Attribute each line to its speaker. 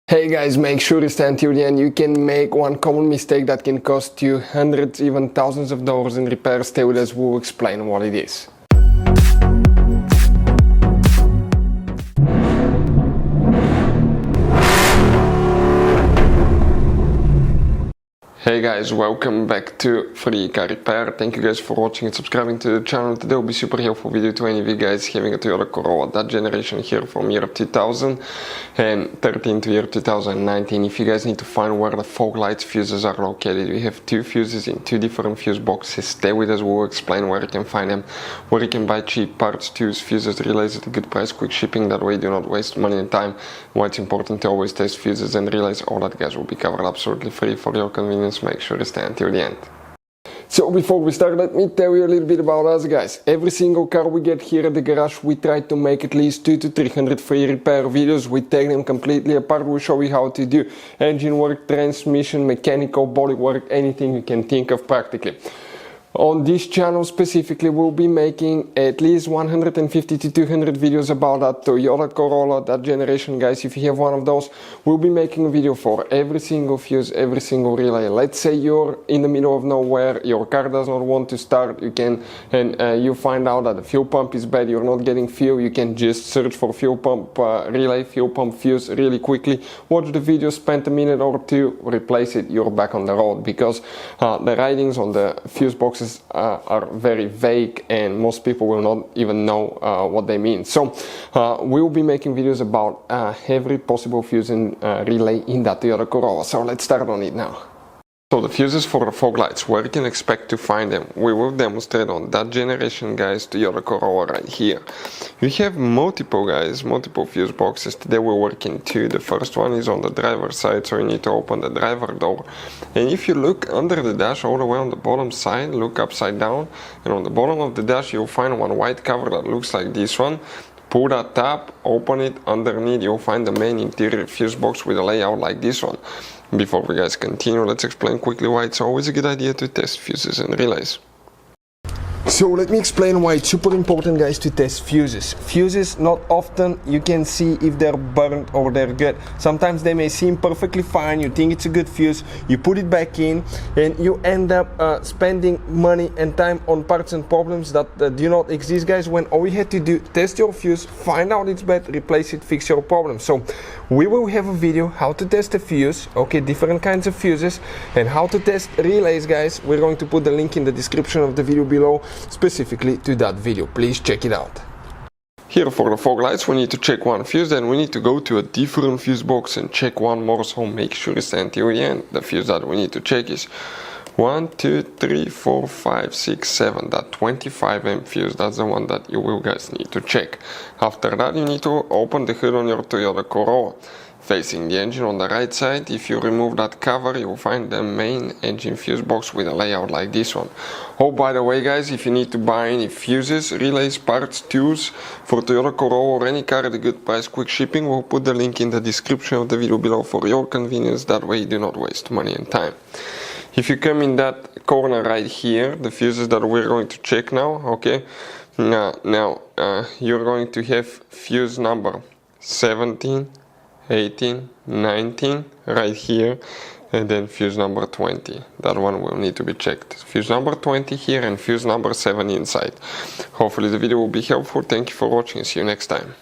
Speaker 1: Hey guys, make sure to stay until the end. You can make one common mistake that can cost you hundreds, even thousands of dollars in repairs. Stay with us, we'll explain what it is. Hey guys, welcome back to Free Car Repair. Thank you guys for watching and subscribing to the channel. Today will be super helpful video to any of you guys having a Toyota Corolla, that generation here from year 2013 to year 2019. If you guys need to find where the fog lights fuses are located, we have two fuses in two different fuse boxes. Stay with us, we'll explain where you can find them, where you can buy cheap parts, tools, fuses, relays at a good price, quick shipping, that way you do not waste money and time. Why it's important to always test fuses and relays, all that guys will be covered absolutely free for your convenience. Make sure to stay until the end. So before we start, let me tell you a little bit about us guys. Every single car we get here at the garage, we try to make at least 200 to 300 free repair videos. We take them completely apart, we'll show you how to do engine work, transmission, mechanical, body work, anything you can think of practically. On this channel specifically, we'll be making at least 150 to 200 videos about that Toyota Corolla, that generation guys. If you have one of those, we'll be making a video for every single fuse, every single relay. Let's say you're in the middle of nowhere, your car does not want to start, you find out that the fuel pump is bad, you're not getting fuel, you can just search for fuel pump relay, fuel pump fuse really quickly, watch the video, spend a minute or two, replace it, you're back on the road, because the writings on the fuse boxes are very vague and most people will not even know what they mean. So we'll be making videos about every possible fuse and relay in that Toyota Corolla. So let's start on it now. So the fuses for the fog lights, where you can expect to find them, we will demonstrate on that generation guys Toyota Corolla right here. We have multiple fuse boxes. Today we're working two. The first one is on the driver's side, so you need to open the driver door. And if you look under the dash all the way on the bottom side, look upside down, and on the bottom of the dash you'll find one white cover that looks like this one. Pull that tab, open it, underneath you'll find the main interior fuse box with a layout like this one. Before we guys continue, let's explain quickly why it's always a good idea to test fuses and relays. So let me explain why it's super important guys to test fuses. Fuses, not often you can see if they're burnt or they're good. Sometimes they may seem perfectly fine, you think it's a good fuse, you put it back in and you end up spending money and time on parts and problems that do not exist guys, when all you had to do, test your fuse, find out it's bad, replace it, fix your problem. So we will have a video how to test a fuse, okay, different kinds of fuses, and how to test relays guys. We're going to put the link in the description of the video below specifically to that video. Please check it out. Here for the fog lights we need to check one fuse, then we need to go to a different fuse box and check one more, so make sure to stay until the end. The fuse that we need to check is 1, 2, 3, 4, 5, 6, 7, that 25 amp fuse. That's the one that you will guys need to check. After that you need to open the hood on your Toyota Corolla. Facing the engine on the right side, if you remove that cover, you will find the main engine fuse box with a layout like this one. Oh, by the way guys, if you need to buy any fuses, relays, parts, tools for Toyota Corolla or any car at a good price, quick shipping, we'll put the link in the description of the video below for your convenience, that way you do not waste money and time. If you come in that corner right here, the fuses that we're going to check now, okay, now you're going to have fuse number 17, 18, 19 right here, and then fuse number 20. That one will need to be checked. Fuse number 20 here and fuse number 7 inside. Hopefully the video will be helpful. Thank you for watching. See you next time.